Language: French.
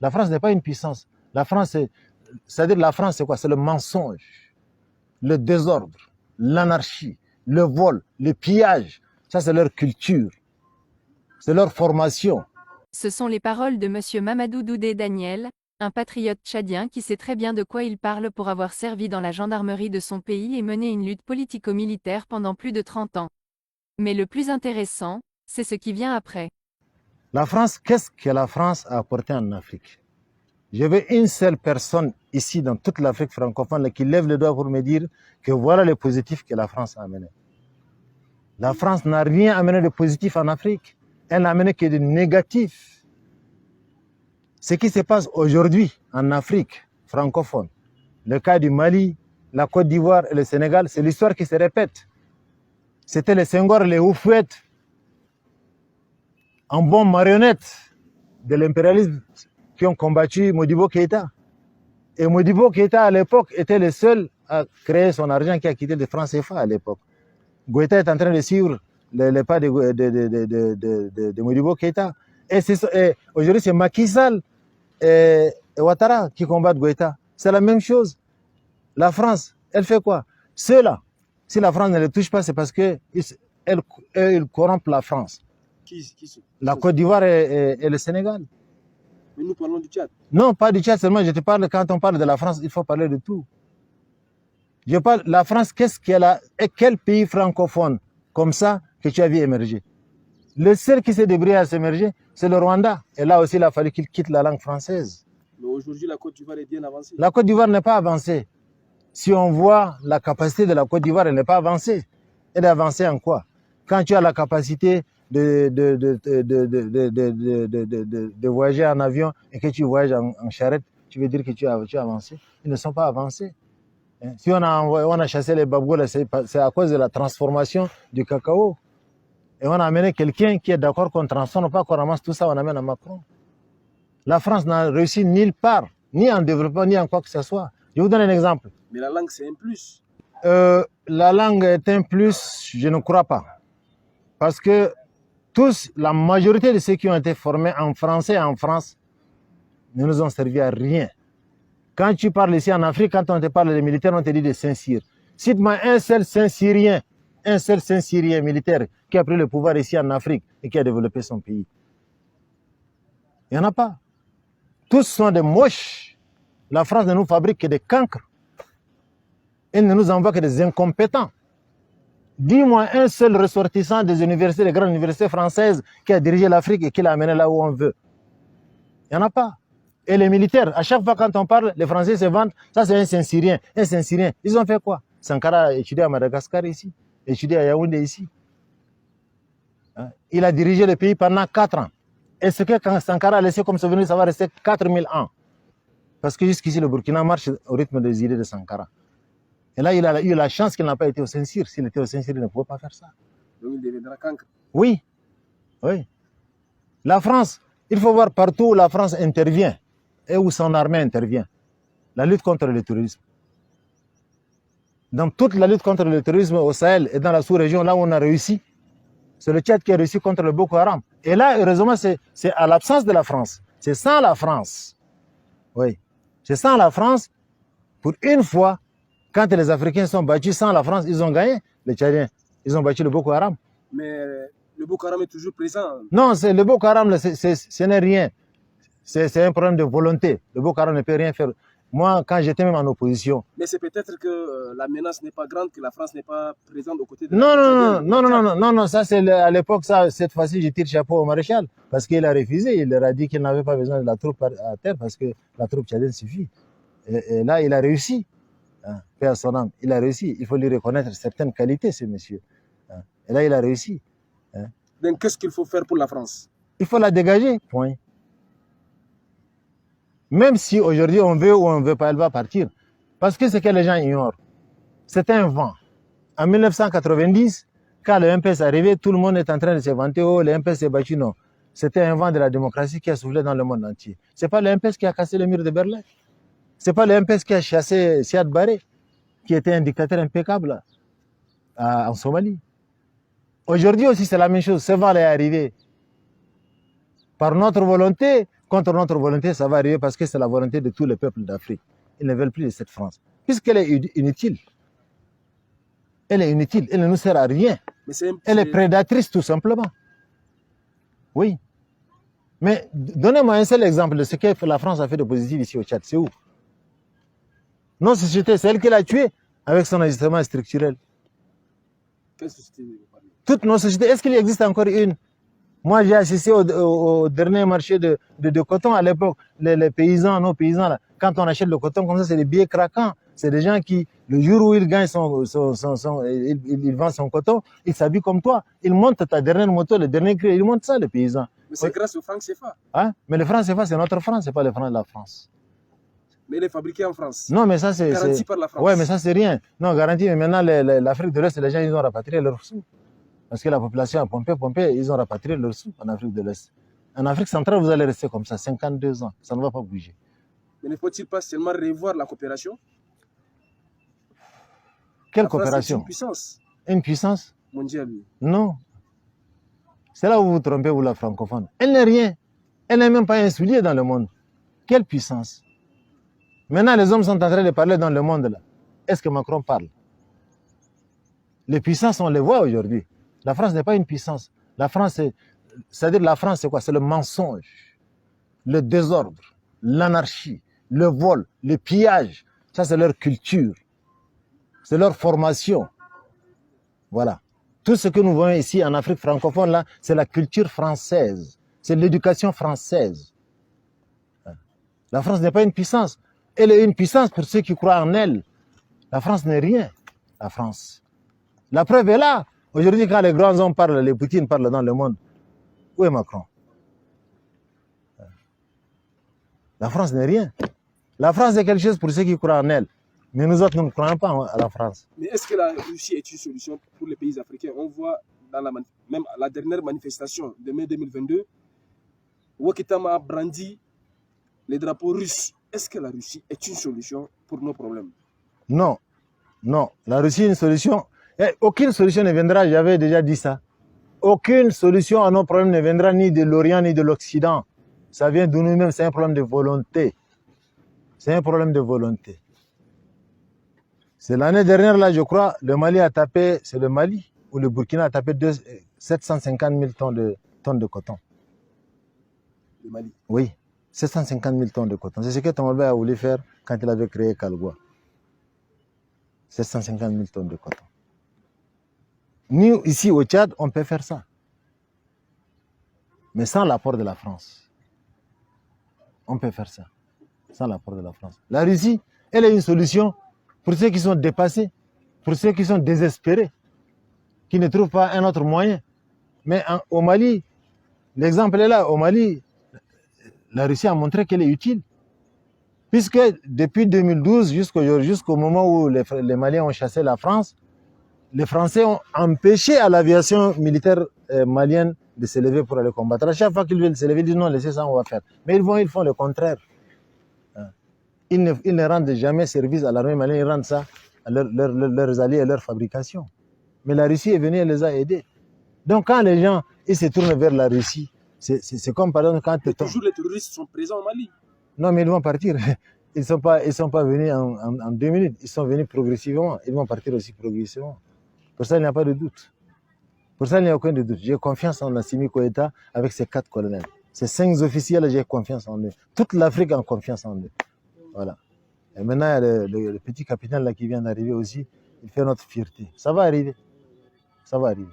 La France n'est pas une puissance. La France, c'est-à-dire la France, c'est quoi? C'est le mensonge, le désordre, l'anarchie, le vol, le pillage. Ça, c'est leur culture. C'est leur formation. Ce sont les paroles de M. Mamadou Doudé Daniel, un patriote tchadien qui sait très bien de quoi il parle pour avoir servi dans la gendarmerie de son pays et mené une lutte politico-militaire pendant plus de 30 ans. Mais le plus intéressant, c'est ce qui vient après. La France, qu'est-ce que la France a apporté en Afrique? Je veux une seule personne ici dans toute l'Afrique francophone qui lève le doigt pour me dire que voilà le positif que la France a amené. La France n'a rien amené de positif en Afrique. Elle n'a amené que de négatif. Ce qui se passe aujourd'hui en Afrique francophone, le cas du Mali, la Côte d'Ivoire et le Sénégal, c'est l'histoire qui se répète. C'était les Senghor, les Houphouët, en bonne marionnette de l'impérialisme qui ont combattu Modibo Keïta. Et Modibo Keïta, à l'époque, était le seul à créer son argent qui a quitté le franc CFA à l'époque. Goïta est en train de suivre les pas de Modibo Keïta. Et aujourd'hui, c'est Macky Sall et Ouattara qui combattent Goïta. C'est la même chose. La France, elle fait quoi? Ceux-là, si la France ne les touche pas, c'est parce qu'ils corrompent la France. La Côte d'Ivoire et le Sénégal. Mais nous parlons du Tchad. Non, pas du Tchad seulement. Je te parle, quand on parle de la France, il faut parler de tout. Je parle, la France, qu'est-ce qu'elle a, et quel pays francophone comme ça que tu as vu émerger? Le seul qui s'est débrouillé à s'émerger, c'est le Rwanda. Et là aussi, il a fallu qu'il quitte la langue française. Mais aujourd'hui, la Côte d'Ivoire est bien avancée. La Côte d'Ivoire n'est pas avancée. Si on voit la capacité de la Côte d'Ivoire, elle n'est pas avancée. Elle est avancée en quoi? Quand tu as la capacité de voyager en avion et que tu voyages en charrette, tu veux dire que tu as avancé? Ils ne sont pas avancés. Si on a chassé les baboules, c'est à cause de la transformation du cacao. Et on a amené quelqu'un qui est d'accord qu'on ne transforme pas, qu'on ramasse tout ça, on amène à Macron. La France n'a réussi nulle part, ni en développement, ni en quoi que ce soit. Je vous donne un exemple. Mais la langue, c'est un plus. La langue est un plus, je ne crois pas. Parce que la majorité de ceux qui ont été formés en français en France ne nous ont servi à rien. Quand tu parles ici en Afrique, quand on te parle des militaires, on te dit de Saint-Cyr. Cite-moi un seul Saint-Syrien militaire qui a pris le pouvoir ici en Afrique et qui a développé son pays. Il n'y en a pas. Tous sont des moches. La France ne nous fabrique que des cancres. Elle ne nous envoie que des incompétents. Dis-moi un seul ressortissant des universités, des grandes universités françaises qui a dirigé l'Afrique et qui l'a amené là où on veut. Il n'y en a pas. Et les militaires, à chaque fois quand on parle, les Français se vantent, ça c'est un Saint-Syrien, un Saint-Syrien. Ils ont fait quoi? Sankara a étudié à Madagascar ici, étudié à Yaoundé ici. Il a dirigé le pays pendant 4 ans. Et ce que Sankara a laissé comme souvenir, ça va rester 4000 ans. Parce que jusqu'ici, le Burkina marche au rythme des idées de Sankara. Et là, il a eu la chance qu'il n'a pas été au Saint-Cyr. S'il était au Saint-Cyr, il ne pouvait pas faire ça. Donc il deviendra cancre. Oui. La France, il faut voir partout où la France intervient et où son armée intervient. La lutte contre le terrorisme. Dans toute la lutte contre le terrorisme au Sahel et dans la sous-région, là où on a réussi, c'est le Tchad qui a réussi contre le Boko Haram. Et là, heureusement, c'est à l'absence de la France. C'est sans la France. Oui. C'est sans la France. Pour une fois, quand les Africains sont battus sans la France, ils ont gagné, les Tchadiens. Ils ont battu le Boko Haram. Mais le Boko Haram est toujours présent. Non, le Boko Haram, ce n'est rien. C'est un problème de volonté. Le Boko Haram ne peut rien faire. Moi, quand j'étais même en opposition. Mais c'est peut-être que la menace n'est pas grande, que la France n'est pas présente aux côtés de Non, ça c'est à l'époque, cette fois-ci, je tire chapeau au maréchal. Parce qu'il a refusé, il leur a dit qu'il n'avait pas besoin de la troupe à terre parce que la troupe tchadienne suffit. Et là, il a réussi. Paix à son âme, il a réussi. Il faut lui reconnaître certaines qualités, ce monsieur. Et là, il a réussi. Donc, qu'est-ce qu'il faut faire pour la France? Il faut la dégager, point. Même si aujourd'hui on veut ou on ne veut pas, elle va partir. Parce que ce que les gens ignorent, c'est un vent. En 1990, quand le MPS est arrivé, tout le monde est en train de se vanter, oh, le MPS s'est battu, non. C'était un vent de la démocratie qui a soufflé dans le monde entier. Ce n'est pas le MPS qui a cassé le mur de Berlin. Ce n'est pas le MPS qui a chassé Siad Barre, qui était un dictateur impeccable en Somalie. Aujourd'hui aussi, c'est la même chose. Ce vent est arrivé par notre volonté, contre notre volonté, ça va arriver parce que c'est la volonté de tous les peuples d'Afrique. Ils ne veulent plus de cette France. Puisqu'elle est inutile. Elle est inutile, elle ne nous sert à rien. Elle est prédatrice tout simplement. Oui. Mais donnez-moi un seul exemple de ce que la France a fait de positif ici au Tchad. C'est où? Nos sociétés, c'est elle qui l'a tué avec son ajustement structurel. Quelle société vous parlez? Toutes nos sociétés, est-ce qu'il existe encore une? Moi, j'ai assisté au dernier marché de coton à l'époque. Les paysans, nos paysans, là, quand on achète le coton comme ça, c'est des billets craquants. C'est des gens qui, le jour où ils gagnent il vend son coton, ils s'habillent comme toi. Ils montent ta dernière moto, le dernier cri, ils montent ça, les paysans. Mais c'est grâce au franc CFA. Hein? Mais le franc CFA, c'est notre franc, c'est pas le franc de la France. Mais il est fabriqué en France. Non, mais ça, c'est. Garanti par la France. Ouais, mais ça, c'est rien. Non, garanti, mais maintenant, l'Afrique de l'Est, les gens, ils ont rapatrié leurs sous. Parce que la population a pompé, ils ont rapatrié leurs sous en Afrique de l'Est. En Afrique centrale, vous allez rester comme ça, 52 ans. Ça ne va pas bouger. Mais ne faut-il pas seulement revoir la coopération? Quelle La France coopération? est une puissance Une puissance? mondiale. Non. C'est là où vous vous trompez, vous, la francophone. Elle n'est rien. Elle n'est même pas un soulier dans le monde. Quelle puissance? Maintenant, les hommes sont en train de parler dans le monde, là. Est-ce que Macron parle? Les puissances, on les voit aujourd'hui. La France n'est pas une puissance. La France, c'est-à-dire la France, c'est quoi? C'est le mensonge, le désordre, l'anarchie, le vol, le pillage. Ça, c'est leur culture. C'est leur formation. Voilà. Tout ce que nous voyons ici en Afrique francophone, là, c'est la culture française. C'est l'éducation française. La France n'est pas une puissance. Elle est une puissance pour ceux qui croient en elle. La France n'est rien. La France. La preuve est là. Aujourd'hui, quand les grands hommes parlent, les Poutine parlent dans le monde, où est Macron? La France n'est rien. La France est quelque chose pour ceux qui croient en elle. Mais nous autres, nous ne croyons pas à la France. Mais est-ce que la Russie est une solution pour les pays africains? On voit dans même la dernière manifestation de mai 2022, Ouattara a brandi les drapeaux russes. Est-ce que la Russie est une solution pour nos problèmes? Non. Non. La Russie est une solution. Aucune solution ne viendra, j'avais déjà dit ça. Aucune solution à nos problèmes ne viendra ni de l'Orient ni de l'Occident. Ça vient de nous-mêmes, c'est un problème de volonté. C'est un problème de volonté. C'est l'année dernière, là, je crois, le Mali a tapé, c'est le Mali, ou le Burkina a tapé 750 000 tonnes de coton. Le Mali? Oui, 750 000 tonnes de coton. C'est ce que Tomalba a voulu faire quand il avait créé Kalgoua. 750 000 tonnes de coton. Nous, ici au Tchad, on peut faire ça. Mais sans l'apport de la France. On peut faire ça. Sans l'apport de la France. La Russie, elle est une solution pour ceux qui sont dépassés, pour ceux qui sont désespérés, qui ne trouvent pas un autre moyen. Mais au Mali, l'exemple est là. Au Mali, la Russie a montré qu'elle est utile. Puisque depuis 2012 jusqu'au moment où les Maliens ont chassé la France, les Français ont empêché à l'aviation militaire malienne de se lever pour aller combattre. À chaque fois qu'ils veulent se lever, ils disent non, laissez ça, on va faire. Mais ils font le contraire. Ils ne rendent jamais service à l'armée malienne, ils rendent ça à leurs alliés et leur fabrication. Mais la Russie est venue et les a aidés. Donc quand les gens ils se tournent vers la Russie, c'est comme par exemple quand... Toujours les terroristes sont présents au Mali. Non, mais ils vont partir. Ils ne sont pas venus en 2 minutes. Ils sont venus progressivement. Ils vont partir aussi progressivement. Pour ça, il n'y a pas de doute. Pour ça, il n'y a aucun doute. J'ai confiance en Assimi Goïta avec ses 4 colonels. Ces 5 officiels, j'ai confiance en eux. Toute l'Afrique a confiance en eux. Voilà. Et maintenant, il y a le petit capitaine là qui vient d'arriver aussi. Il fait notre fierté. Ça va arriver. Ça va arriver.